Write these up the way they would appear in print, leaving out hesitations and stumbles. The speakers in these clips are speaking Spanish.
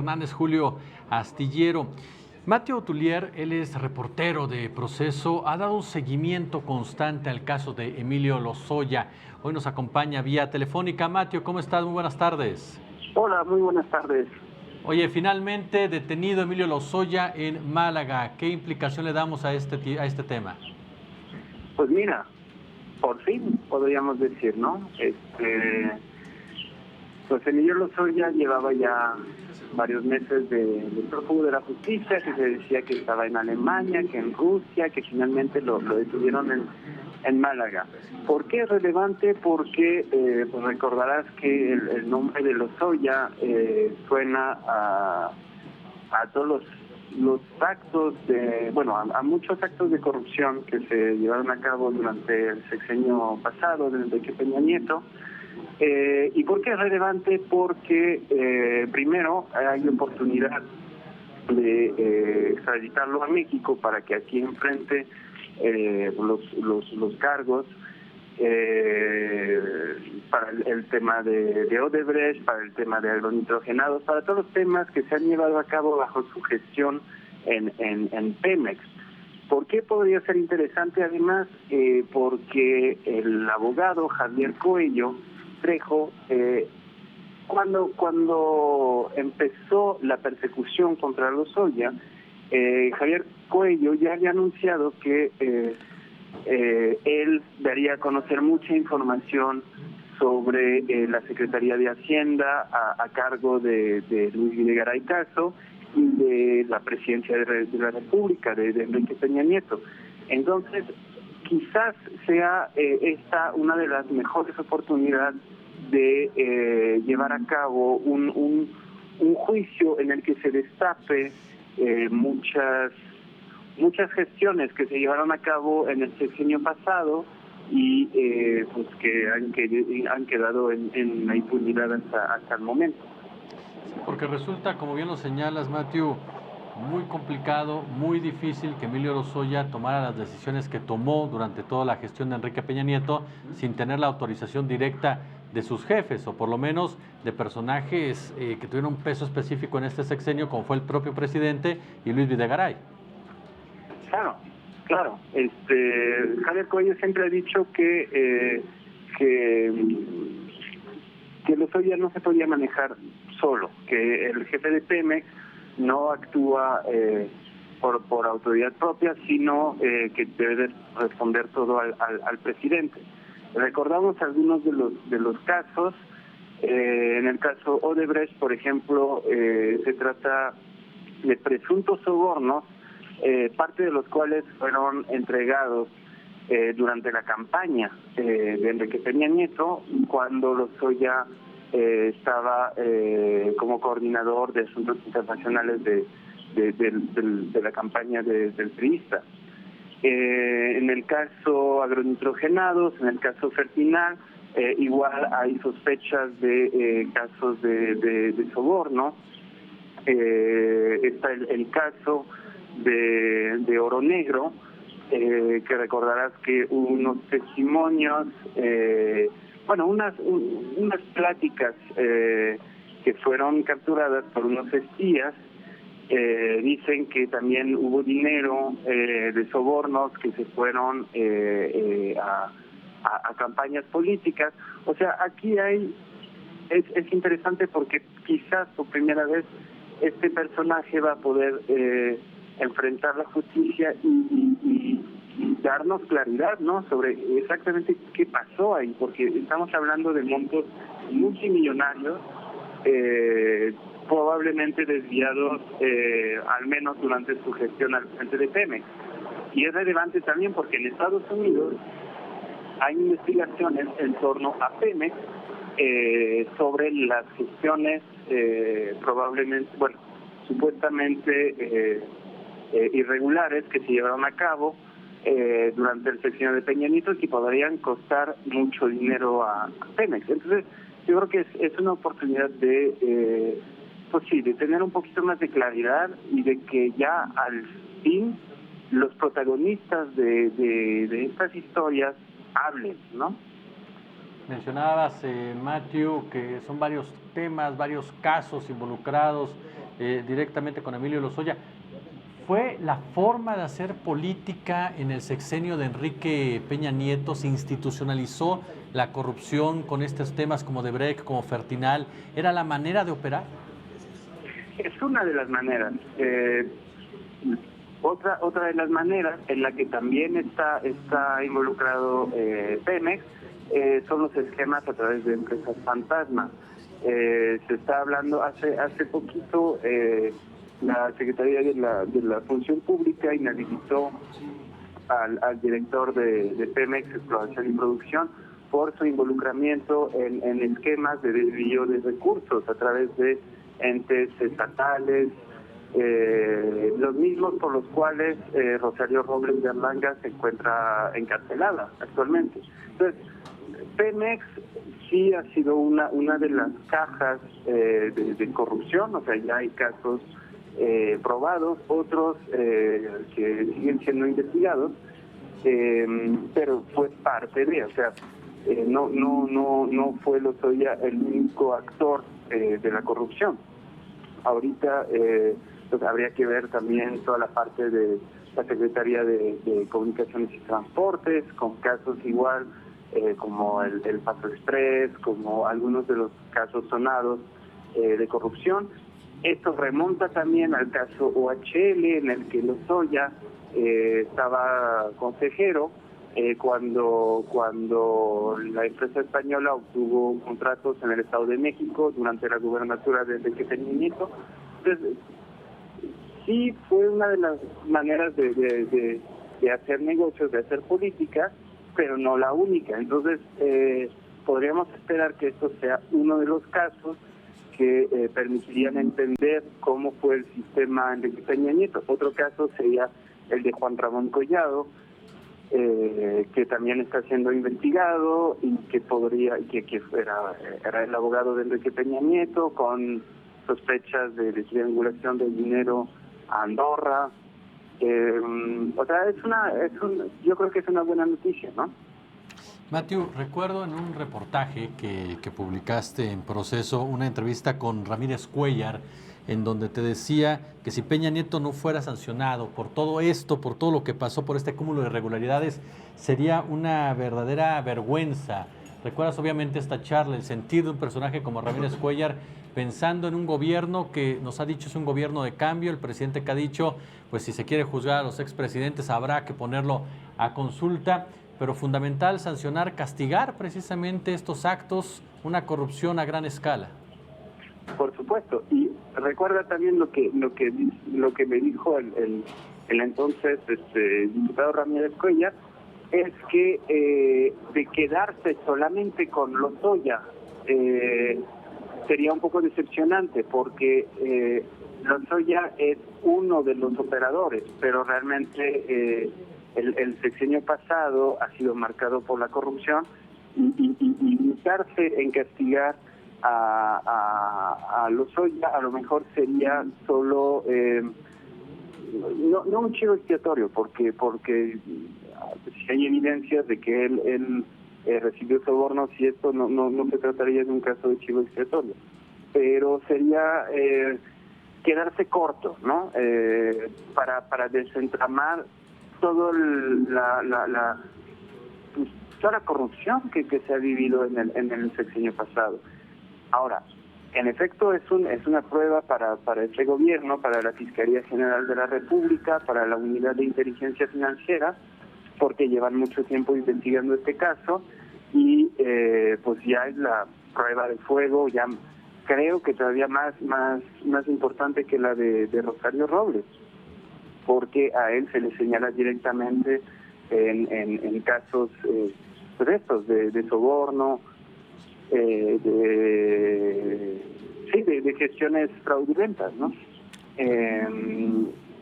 Hernández, Julio Astillero. Mateo Tulier, él es reportero de Proceso, ha dado un seguimiento constante al caso de Emilio Lozoya. Hoy nos acompaña vía telefónica. Mateo, ¿cómo estás? Muy buenas tardes. Hola, muy buenas tardes. Oye, finalmente detenido Emilio Lozoya en Málaga. ¿Qué implicación le damos a este tema? Pues mira, por fin podríamos decir, ¿no? Pues Emilio Lozoya llevaba ya varios meses de prófugo de la justicia, que se decía que estaba en Alemania, que en Rusia, que finalmente lo detuvieron en Málaga. ¿Por qué es relevante? Porque pues recordarás que el nombre de Lozoya suena a todos los actos a muchos actos de corrupción que se llevaron a cabo durante el sexenio pasado de Enrique Peña Nieto. ¿Y por qué es relevante? Porque primero hay oportunidad de extraditarlo a México para que aquí enfrente los cargos para el tema de Odebrecht, para el tema de agronitrogenados, para todos los temas que se han llevado a cabo bajo su gestión en Pemex. ¿Por qué podría ser interesante? Además, porque el abogado Javier Coello Trejo, cuando empezó la persecución contra Lozoya, Javier Coello ya había anunciado que él daría a conocer mucha información sobre la Secretaría de Hacienda a cargo de Luis Videgaray Caso y de la presidencia de la República, de Enrique Peña Nieto. Entonces, quizás sea esta una de las mejores oportunidades de llevar a cabo un juicio en el que se destape muchas gestiones que se llevaron a cabo en el sexenio pasado y pues que han quedado en la impunidad hasta el momento. Porque resulta, como bien lo señalas, Matthew, muy complicado, muy difícil que Emilio Lozoya tomara las decisiones que tomó durante toda la gestión de Enrique Peña Nieto sin tener la autorización directa de sus jefes, o por lo menos de personajes que tuvieron un peso específico en este sexenio, como fue el propio presidente y Luis Videgaray. Claro. Javier Coello siempre ha dicho que Lozoya no se podía manejar solo, que el jefe de Pemex no actúa por autoridad propia, sino que debe responder todo al presidente. Recordamos algunos de los casos. En el caso Odebrecht, por ejemplo, se trata de presuntos sobornos, parte de los cuales fueron entregados durante la campaña de Enrique Peña Nieto, cuando Lozoya estaba como coordinador de asuntos internacionales de la campaña del priista. En el caso agronitrogenados, en el caso Fertinal, igual hay sospechas de casos de soborno. Está el caso de Oro Negro, que recordarás que hubo unos testimonios, unas pláticas que fueron capturadas por unos espías. Dicen que también hubo dinero de sobornos que se fueron a campañas políticas. O sea, aquí es interesante porque quizás por primera vez este personaje va a poder enfrentar la justicia y darnos claridad, ¿no?, sobre exactamente qué pasó ahí, porque estamos hablando de montos multimillonarios, probablemente desviados al menos durante su gestión al frente de Pemex. Y es relevante también porque en Estados Unidos hay investigaciones en torno a Pemex sobre las gestiones supuestamente irregulares que se llevaron a cabo durante el sexenio de Peña Nieto y que podrían costar mucho dinero a Pemex. Entonces, yo creo que es una oportunidad de tener un poquito más de claridad y de que ya al fin los protagonistas de estas historias hablen, ¿no? Mencionabas, Matthew, que son varios temas, varios casos involucrados directamente con Emilio Lozoya. ¿Fue la forma de hacer política en el sexenio de Enrique Peña Nieto? ¿Se institucionalizó la corrupción con estos temas como Odebrecht, como Fertinal? ¿Era la manera de operar? Es una de las maneras. Otra de las maneras en la que también está involucrado Pemex son los esquemas a través de empresas fantasma. Se está hablando hace poquito, la Secretaría de la Función Pública inhabilitó al director de Pemex Exploración y Producción por su involucramiento en esquemas de desvío de recursos a través de entes estatales, los mismos por los cuales Rosario Robles de Arlanga se encuentra encarcelada actualmente. Entonces, Pemex sí ha sido una de las cajas de corrupción, o sea, ya hay casos probados, otros que siguen siendo investigados, pero fue parte de, o sea, no fue Lozoya el único actor de la corrupción. Ahorita pues habría que ver también toda la parte de la Secretaría de Comunicaciones y Transportes, con casos igual como el Paso Express, como algunos de los casos sonados de corrupción. Esto remonta también al caso OHL, en el que Lozoya estaba consejero cuando la empresa española obtuvo contratos en el Estado de México durante la gubernatura de Enrique Peña Nieto. Entonces, sí fue una de las maneras de hacer negocios, de hacer política, pero no la única. Entonces, podríamos esperar que esto sea uno de los casos que permitirían entender cómo fue el sistema Enrique Peña Nieto. Otro caso sería el de Juan Ramón Collado, que también está siendo investigado y que era el abogado de Enrique Peña Nieto, con sospechas de triangulación de dinero a Andorra. O sea, yo creo que es una buena noticia, ¿no? Matthew, recuerdo en un reportaje que publicaste en Proceso una entrevista con Ramírez Cuéllar, en donde te decía que si Peña Nieto no fuera sancionado por todo esto, por todo lo que pasó, por este cúmulo de irregularidades, sería una verdadera vergüenza. Recuerdas obviamente esta charla, el sentir de un personaje como Ramírez Cuéllar, pensando en un gobierno que nos ha dicho es un gobierno de cambio, el presidente que ha dicho, pues si se quiere juzgar a los expresidentes habrá que ponerlo a consulta, pero fundamental sancionar, castigar precisamente estos actos, una corrupción a gran escala. Por supuesto, y recuerda también lo que me dijo el entonces diputado Ramírez Cuéllar, es que de quedarse solamente con Lozoya sería un poco decepcionante, porque Lozoya es uno de los operadores, pero realmente el sexenio pasado ha sido marcado por la corrupción, y limitarse en castigar a Lozoya a lo mejor sería solo no un chivo expiatorio, porque si hay evidencias de que él recibió sobornos, y esto no se trataría de un caso de chivo expiatorio, pero sería quedarse corto, ¿no? Para desentramar todo toda la corrupción que se ha vivido en el sexenio pasado. Ahora, en efecto, es una prueba para este gobierno, para la Fiscalía General de la República, para la Unidad de Inteligencia Financiera, porque llevan mucho tiempo investigando este caso, y pues ya es la prueba de fuego, ya creo que todavía más importante que la de Rosario Robles, porque a él se le señala directamente en casos pues estos de soborno, de gestiones fraudulentas, ¿no?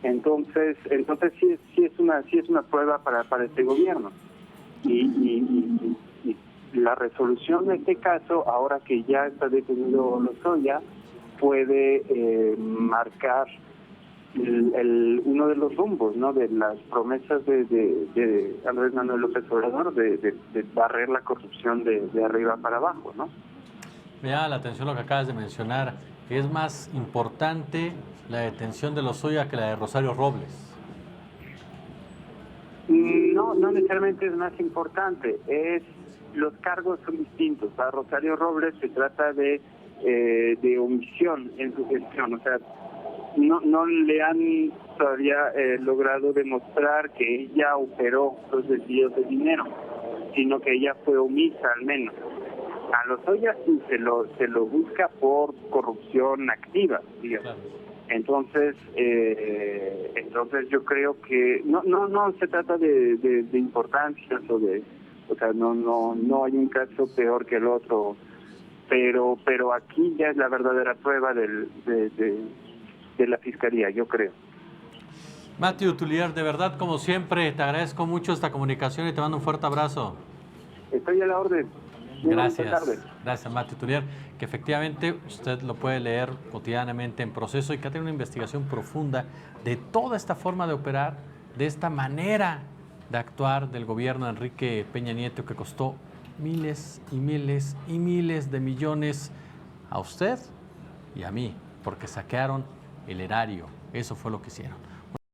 Entonces sí es una prueba para este gobierno, y la resolución de este caso, ahora que ya está detenido Lozoya, puede marcar uno de los rumbos, ¿no?, de las promesas de Andrés Manuel López Obrador de barrer la corrupción de arriba para abajo, ¿no? Me llama la atención lo que acabas de mencionar. es más importante la detención de Lozoya que la de Rosario Robles. No, no necesariamente es más importante, los cargos son distintos. Para Rosario Robles se trata de omisión en su gestión, o sea, no le han todavía logrado demostrar que ella operó los desvíos de dinero, sino que ella fue omisa al menos. A Lozoya sí se lo busca por corrupción activa, digamos. Claro. Entonces yo creo que no se trata de importancias o sea, no hay un caso peor que el otro, pero aquí ya es la verdadera prueba de la fiscalía, yo creo. Matthew Tullier, de verdad, como siempre, te agradezco mucho esta comunicación y te mando un fuerte abrazo. Estoy a la orden. Gracias, gracias Matthew Tullier, que efectivamente usted lo puede leer cotidianamente en Proceso y que ha tenido una investigación profunda de toda esta forma de operar, de esta manera de actuar del gobierno de Enrique Peña Nieto, que costó miles y miles y miles de millones a usted y a mí, porque saquearon el erario. Eso fue lo que hicieron.